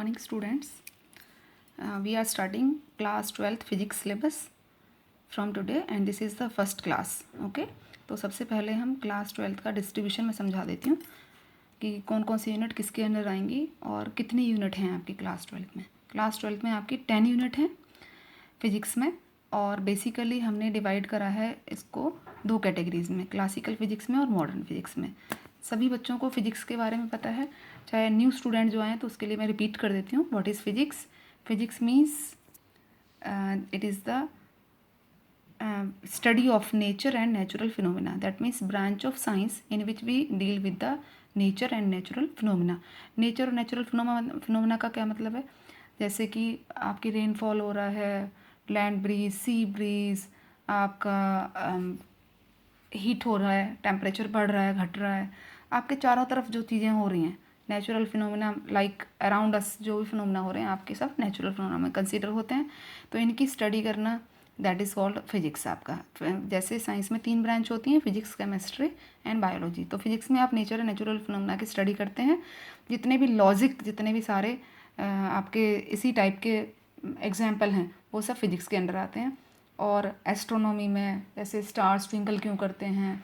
morning students. We are starting class 12th physics syllabus from today and this is the first class. Okay, तो सबसे पहले हम class 12th का distribution में समझा देती हूँ कि कौन कौन सी यूनिट किसके अंदर आएंगी और कितनी यूनिट हैं आपकी क्लास 12th में. क्लास 12th में आपकी 10 यूनिट हैं फिजिक्स में और बेसिकली हमने डिवाइड करा है इसको दो कैटेगरीज में, क्लासिकल फिजिक्स में और मॉडर्न फिजिक्स में. सभी बच्चों को फिजिक्स के बारे में पता है, चाहे न्यू स्टूडेंट जो आए तो उसके लिए मैं रिपीट कर देती हूँ. What is physics? Physics means it is the study of nature and natural phenomena. That means branch of science in which we deal with the nature and natural phenomena. Nature और natural phenomena का क्या मतलब है? जैसे कि आपकी rainfall हो रहा है, लैंड ब्रीज, सी ब्रीज, आपका हीट हो रहा है, टेम्परेचर बढ़ रहा है, घट रहा है, आपके चारों तरफ जो चीज़ें हो रही हैं natural phenomena, like around us जो भी फिनोमेना हो रहे हैं आपके सब नेचुरल फिनोमेना में कंसीडर होते हैं. तो इनकी स्टडी करना दैट इज़ कॉल्ड फिजिक्स. आपका जैसे साइंस में 3 ब्रांच होती हैं, फिजिक्स, केमिस्ट्री एंड बायोलॉजी. तो फिजिक्स में आप नेचर और नेचुरल फिनोमेना की स्टडी करते हैं. जितने भी लॉजिक, जितने भी सारे आपके इसी टाइप के एग्जाम्पल हैं वो सब फिजिक्स के अंडर आते हैं. और एस्ट्रोनॉमी में जैसे स्टार्स ट्विंकल क्यों करते हैं,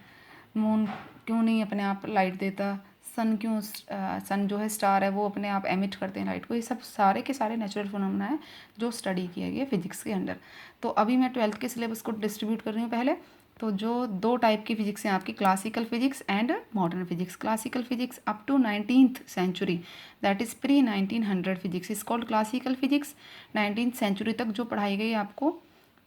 मून क्यों नहीं अपने आप लाइट देता, सन जो है स्टार है वो अपने आप एमिट करते हैं लाइट को, ये सब सारे के सारे नेचुरल फिनोमेना है जो स्टडी किया गया फिजिक्स के अंडर. तो अभी मैं 12th के सिलेबस को डिस्ट्रीब्यूट कर रही हूँ. पहले तो जो दो टाइप की फिजिक्स हैं आपकी, classical physics and modern physics. Classical physics up to 19th century, that is pre 1900 physics is called classical physics. 19th century तक जो पढ़ाई गई आपको,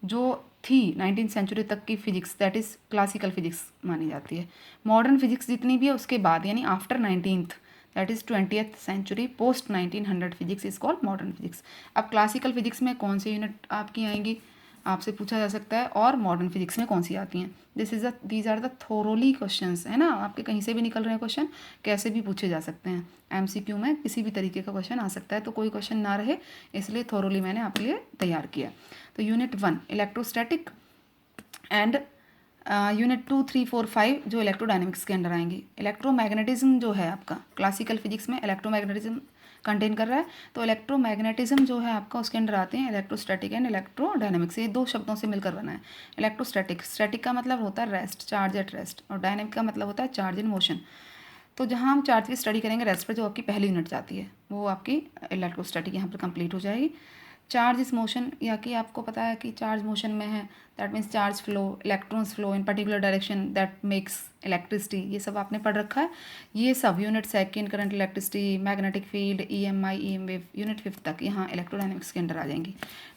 जो थी 19th सेंचुरी तक की physics, that is classical physics मानी जाती है. मॉडर्न फिजिक्स जितनी भी है उसके बाद यानी after 19th, that is 20th century, post 1900 physics is called modern physics. अब क्लासिकल फिजिक्स में कौन सी यूनिट आपकी आएंगी आपसे पूछा जा सकता है, और मॉडर्न फिजिक्स में कौन सी आती हैं. These are the thoroughly questions, है ना. आपके कहीं से भी निकल रहे हैं क्वेश्चन, कैसे भी पूछे जा सकते हैं. एमसीक्यू में किसी भी तरीके का क्वेश्चन आ सकता है, तो कोई क्वेश्चन ना रहे इसलिए थोरोली मैंने आपके लिए तैयार किया. तो यूनिट 1 इलेक्ट्रोस्टैटिक एंड यूनिट 2, 3, 4, 5 जो इलेक्ट्रोडायनेमिक्स के अंडर आएंगी. इलेक्ट्रोमैग्नेटिज्म जो है आपका क्लासिकल फिजिक्स में इलेक्ट्रोमैग्नेटिज्म कंटेन कर रहा है, तो इलेक्ट्रोमैग्नेटिज्म जो है आपका उसके अंडर आते हैं इलेक्ट्रोस्टैटिक एंड इलेक्ट्रोडायनेमिक्स. ये दो शब्दों से मिलकर बना है. इलेक्ट्रोस्टैटिक, स्टैटिक का मतलब होता है रेस्ट, चार्ज एट रेस्ट, और डायनेमिक का मतलब होता है चार्ज इन मोशन. तो जहाँ हम चार्ज की स्टडी करेंगे रेस्ट पर, जो आपकी पहली यूनिट जाती है वो आपकी इलेक्ट्रोस्टैटिक यहाँ पर कंप्लीट हो जाएगी. चार्ज इस मोशन, या कि आपको पता है कि चार्ज मोशन में है, that means charge flow, electrons flow in particular direction that makes electricity. ये सब आपने पढ़ रखा है. ये सब unit second current, electricity, magnetic field, EMI, EM wave, unit 5 तक यहाँ इलेक्ट्रोडायनेमिक्स के अंदर आ जाएंगी.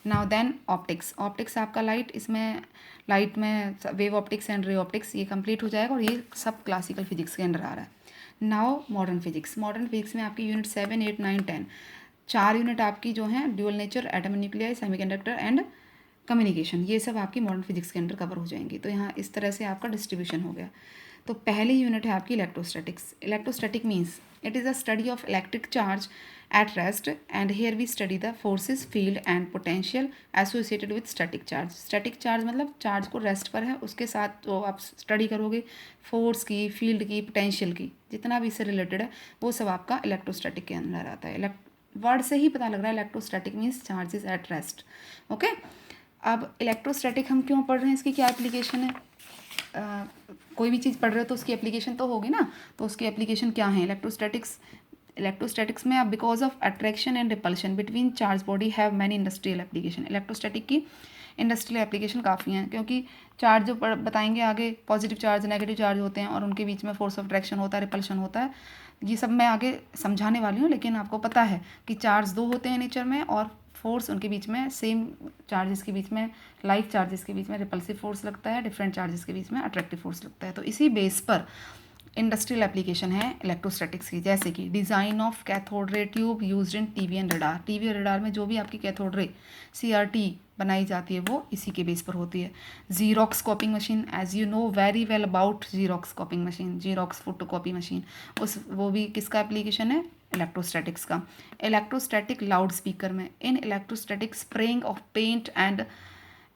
Now then optics. ऑप्टिक्स आपका लाइट, इसमें लाइट में wave optics and ray optics ये कंप्लीट हो जाएगा, और ये सब क्लासिकल फिजिक्स के अंदर आ रहा है. Now modern physics. Modern physics में आपकी यूनिट 7, 8, 9, 10 4 यूनिट आपकी जो हैं dual nature, atom nuclei, semiconductor and communication, ये सब आपकी मॉडर्न फिजिक्स के अंदर कवर हो जाएंगी. तो यहाँ इस तरह से आपका डिस्ट्रीब्यूशन हो गया. तो पहली यूनिट है आपकी electrostatics. Electrostatic means it is a study of electric charge at rest and here we study the forces, field and potential associated with static charge. Static charge मतलब चार्ज को रेस्ट पर है, उसके साथ जो आप स्टडी करोगे फोर्स की, फील्ड की, पोटेंशियल की, जितना भी इससे रिलेटेड है वो सब आपका इलेक्ट्रोस्टैटिक के अंदर आता है. वर्ड से ही पता लग रहा है electrostatic means charges at rest. Okay, अब इलेक्ट्रोस्टैटिक हम क्यों पढ़ रहे हैं, इसकी क्या एप्लीकेशन है. कोई भी चीज़ पढ़ रहे हो तो उसकी एप्लीकेशन तो होगी ना. तो उसकी एप्लीकेशन क्या है इलेक्ट्रोस्टैटिक्स में. आप because of attraction and repulsion between charge body have many industrial application. Electrostatic की इंडस्ट्रियल एप्लीकेशन काफ़ी हैं, क्योंकि चार्ज जो बताएंगे आगे, पॉजिटिव चार्ज, नेगेटिव चार्ज होते हैं और उनके बीच में फोर्स ऑफ अट्रैक्शन होता है, रिपल्शन होता है. ये सब मैं आगे समझाने वाली हूँ, लेकिन आपको पता है कि चार्ज दो होते हैं नेचर में, और फोर्स उनके बीच में, सेम चार्जेस के बीच में, लाइक चार्जेस के बीच में रिपल्सिव फोर्स लगता है, डिफरेंट चार्जेस के बीच में अट्रैक्टिव फोर्स लगता है. तो इसी बेस पर इंडस्ट्रियल एप्लीकेशन है इलेक्ट्रोस्टैटिक्स की, जैसे कि design of cathode ray tube used in TV and radar. TV और रडार में जो भी आपकी कैथोड रे CRT बनाई जाती है वो इसी के बेस पर होती है. Xerox copying machine, as you know very well about Xerox copying machine, Xerox photocopy machine, वो भी किसका एप्लीकेशन है, इलेक्ट्रोस्टैटिक्स का. इलेक्ट्रोस्टैटिक लाउड स्पीकर में, in electrostatic spraying of paint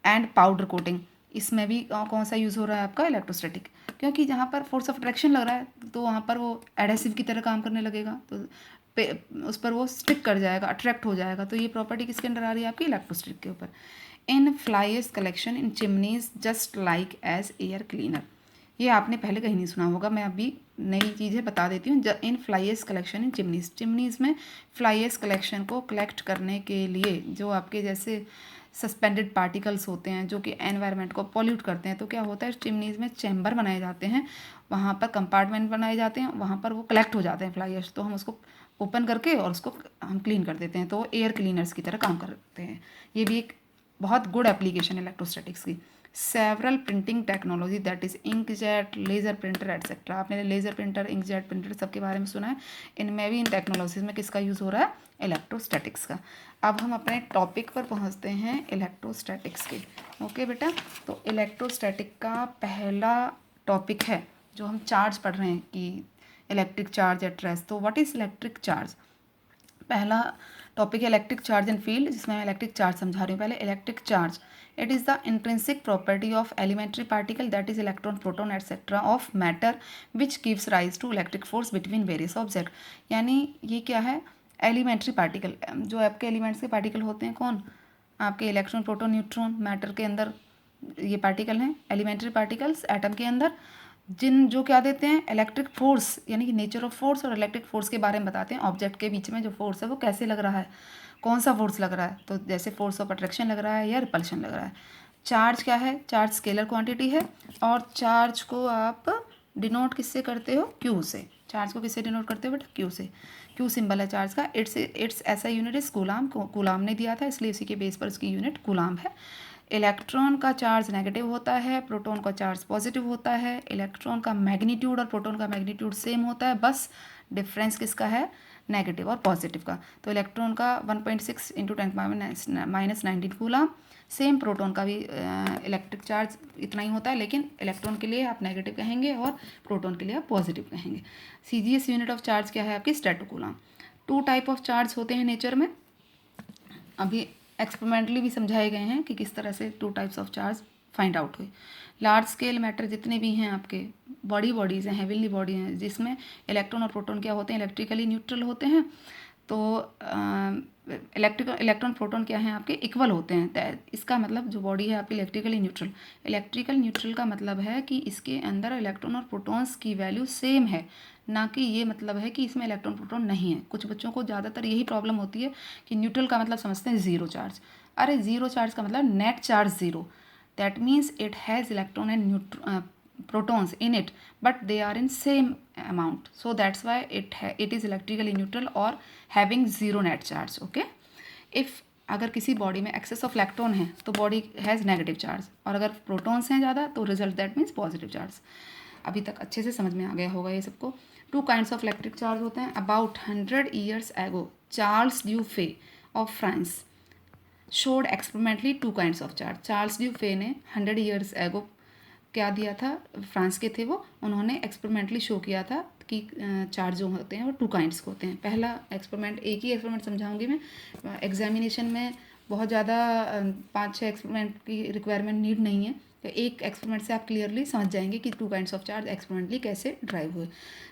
and powder coating, इसमें भी कौन सा यूज़ हो रहा है आपका इलेक्ट्रोस्टैटिक, क्योंकि जहाँ पर फोर्स ऑफ अट्रैक्शन लग रहा है तो वहाँ पर वो एडेसिव की तरह काम करने लगेगा. तो उस पर वो स्टिक कर जाएगा, अट्रैक्ट हो जाएगा। तो ये प्रॉपर्टी किसके अंडर आ रही है आपकी? इलेक्ट्रोस्टैटिक के ऊपर। In flies collection in chimneys just like as air cleaner, ये आपने पहले कहीं नहीं सुना होगा, मैं अभी नई चीज़ें बता देती हूँ। In flies collection in chimneys, chimneys में फ्लाइज कलेक्शन को कलेक्ट करने के लिए जो आपके जैसे सस्पेंडेड पार्टिकल्स होते हैं जो कि एनवायरनमेंट को पॉल्यूट करते हैं, तो क्या होता है चिमनीज में चैम्बर बनाए जाते हैं, वहाँ पर कंपार्टमेंट बनाए जाते हैं, वहाँ पर वो कलेक्ट हो जाते हैं फ्लाइज, तो हम उसको ओपन करके और उसको हम क्लीन कर देते हैं, तो वो एयर क्लीनर्स की तरह काम करते हैं। ये भी एक बहुत गुड एप्लीकेशन है इलेक्ट्रोस्टैटिक्स की। Several printing technology that is inkjet, laser printer etcetera, आपने लेज़र प्रिंटर, इंकजेट प्रिंटर सबके बारे में सुना है। इनमें भी, इन टेक्नोलॉजीज में किसका यूज़ हो रहा है? इलेक्ट्रोस्टैटिक्स का। अब हम अपने टॉपिक पर पहुंचते हैं इलेक्ट्रोस्टैटिक्स के। ओके बेटा, तो इलेक्ट्रोस्टैटिक का पहला टॉपिक है जो हम चार्ज पढ़ रहे हैं कि इलेक्ट्रिक चार्ज एट रेस्ट। तो व्हाट इज़ इलेक्ट्रिक चार्ज? पहला टॉपिक है इलेक्ट्रिक चार्ज एंड फील्ड, जिसमें मैं इलेक्ट्रिक चार्ज समझा रही हूँ। पहले electric charge, it is the intrinsic property of elementary particle that is electron, proton etcetera of matter which gives rise to electric force between various object. यानी ये क्या है? एलिमेंट्री पार्टिकल, जो आपके एलिमेंट्स के पार्टिकल होते हैं, कौन? आपके इलेक्ट्रॉन, प्रोटॉन, न्यूट्रॉन, मैटर के अंदर ये पार्टिकल हैं, एलिमेंट्री पार्टिकल्स एटम के अंदर, जिन जो क्या देते हैं? इलेक्ट्रिक फोर्स, यानी कि नेचर ऑफ फोर्स और इलेक्ट्रिक फोर्स के बारे में बताते हैं। ऑब्जेक्ट के बीच में जो फोर्स है वो कैसे लग रहा है, कौन सा फोर्स लग रहा है, तो जैसे फोर्स ऑफ अट्रैक्शन लग रहा है या रिपल्शन लग रहा है। चार्ज क्या है? चार्ज स्केलर क्वांटिटी है, और चार्ज को आप डिनोट किससे करते हो? क्यू से। चार्ज को किससे डिनोट करते हो बेटा? क्यू से। क्यू सिंबल है चार्ज का। इट्स ऐसा यूनिट इज कूलाम, कूलाम ने दिया था इसलिए उसी के बेस पर उसकी यूनिट कूलाम है। इलेक्ट्रॉन का चार्ज नेगेटिव होता है, प्रोटॉन का चार्ज पॉजिटिव होता है। इलेक्ट्रॉन का मैग्नीट्यूड और प्रोटॉन का मैग्नीट्यूड सेम होता है, बस डिफरेंस किसका है? नेगेटिव और पॉजिटिव का। तो इलेक्ट्रॉन का 1.6 इंटू 10⁻⁻19 कूलाम। सेम प्रोटॉन का भी इलेक्ट्रिक चार्ज इतना ही होता है, लेकिन इलेक्ट्रॉन के लिए आप नेगेटिव कहेंगे और प्रोटॉन के लिए आप पॉजिटिव कहेंगे। सीजीएस यूनिट ऑफ चार्ज क्या है आपकी? स्ट्रेटोकूलम। 2 टाइप ऑफ चार्ज होते हैं नेचर में, अभी एक्सपेरिमेंटली भी समझाए गए हैं कि किस तरह से 2 types of charge find out हुए। लार्ज स्केल मैटर जितने भी हैं आपके, बॉडीज़ हैं, हेवनली बॉडी हैं, जिसमें इलेक्ट्रॉन और प्रोटॉन क्या होते हैं? इलेक्ट्रिकली न्यूट्रल होते हैं। तो इलेक्ट्रॉन प्रोटॉन क्या हैं आपके? इक्वल होते हैं। इसका मतलब जो बॉडी है आपकी इलेक्ट्रिकली न्यूट्रल, इलेक्ट्रिकल न्यूट्रल का मतलब है कि इसके अंदर इलेक्ट्रॉन और प्रोटॉन्स की वैल्यू सेम है, ना कि ये मतलब है कि इसमें इलेक्ट्रॉन प्रोटॉन नहीं है। कुछ बच्चों को ज़्यादातर यही प्रॉब्लम होती है कि न्यूट्रल का मतलब समझते हैं ज़ीरो चार्ज। अरे ज़ीरो चार्ज का मतलब net charge zero, that means it has electron and protons in it, but they are in same amount, so that's why it is electrically neutral or having zero net charge. Okay, if अगर किसी body में access of electron है तो body has negative charge, और अगर protons हैं ज़्यादा तो result that means positive charge. अभी तक अच्छे से समझ में आ गया होगा ये सबको। 2 काइंड्स ऑफ इलेक्ट्रिक चार्ज होते हैं। About 100 years ago Charles Dufay of France showed experimentally 2 kinds of charge. Charles Dufay ने 100 years ago क्या दिया था? फ्रांस के थे वो, उन्होंने एक्सपेरिमेंटली शो किया था कि चार्ज जो होते हैं वो 2 काइंड्स के होते हैं। पहला एक्सपेरिमेंट, एक ही एक्सपेरिमेंट समझाऊंगी मैं, एग्जामिनेशन में बहुत ज़्यादा 5-6 एक्सपेरिमेंट की रिक्वायरमेंट नीड नहीं है, तो एक एक्सपेरिमेंट से आप क्लियरली समझ जाएंगे कि 2 काइंड्स ऑफ चार्ज एक्सपेरिमेंटली कैसे ड्राइव हुए।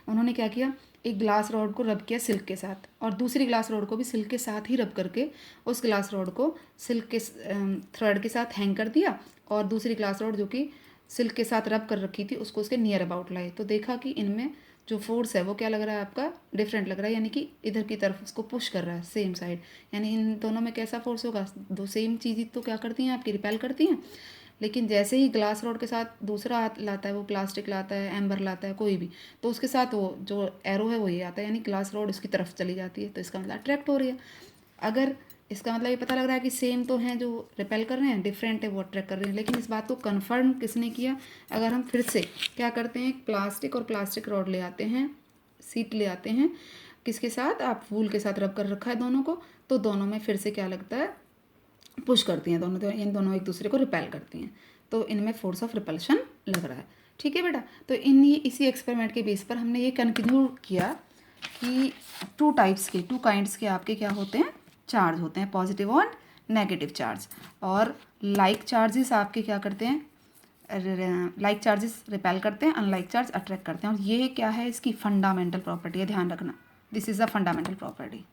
उन्होंने क्या किया? एक ग्लास रॉड को रब किया सिल्क के साथ, और दूसरी ग्लास रॉड को भी सिल्क के साथ ही रब करके उस ग्लास रॉड को सिल्क के थ्रेड के साथ हैंग कर दिया, और दूसरी ग्लास रॉड जो कि सिल्क के साथ रब कर रखी थी उसको उसके नियर अबाउट लाए, तो देखा कि इनमें जो फोर्स है वो क्या लग रहा है आपका? डिफरेंट लग रहा है, यानी कि इधर की तरफ उसको पुश कर रहा है, सेम साइड। यानी इन दोनों में कैसा फोर्स होगा? दो सेम चीज़ तो क्या करती हैं आपकी? रिपेल करती हैं। लेकिन जैसे ही ग्लास रॉड के साथ दूसरा लाता है, वो प्लास्टिक लाता है, एम्बर लाता है, कोई भी, तो उसके साथ वो जो एरो है वो ये आता है, यानी ग्लास रॉड उसकी तरफ चली जाती है, तो इसका मतलब अट्रैक्ट हो रही है। अगर इसका मतलब ये पता लग रहा है कि सेम तो हैं, जो रिपेल कर रहे हैं, डिफरेंट है वो अट्रैक्ट कर रहे हैं। लेकिन इस बात को कन्फर्म किसने किया? अगर हम फिर से क्या करते हैं, प्लास्टिक और प्लास्टिक रॉड ले आते हैं, सीट ले आते हैं, किसके साथ? आप वूल के साथ रब कर रखा है दोनों को, तो दोनों में फिर से क्या लगता है? पुश करती हैं दोनों, इन दोनों एक दूसरे को रिपेल करती हैं, तो इनमें फोर्स ऑफ रिपल्शन लग रहा है। ठीक है बेटा, तो इसी एक्सपेरिमेंट के बेस पर हमने ये कंक्लूड किया कि 2 टाइप्स के, 2 काइंड्स के आपके क्या होते हैं? चार्ज होते हैं, पॉजिटिव और नेगेटिव चार्ज। और लाइक चार्जेस आपके क्या करते हैं? लाइक चार्जेस रिपेल करते हैं, अनलाइक चार्ज अट्रैक्ट करते हैं। और ये क्या है? इसकी फंडामेंटल प्रॉपर्टी है, ध्यान रखना। This is a fundamental property.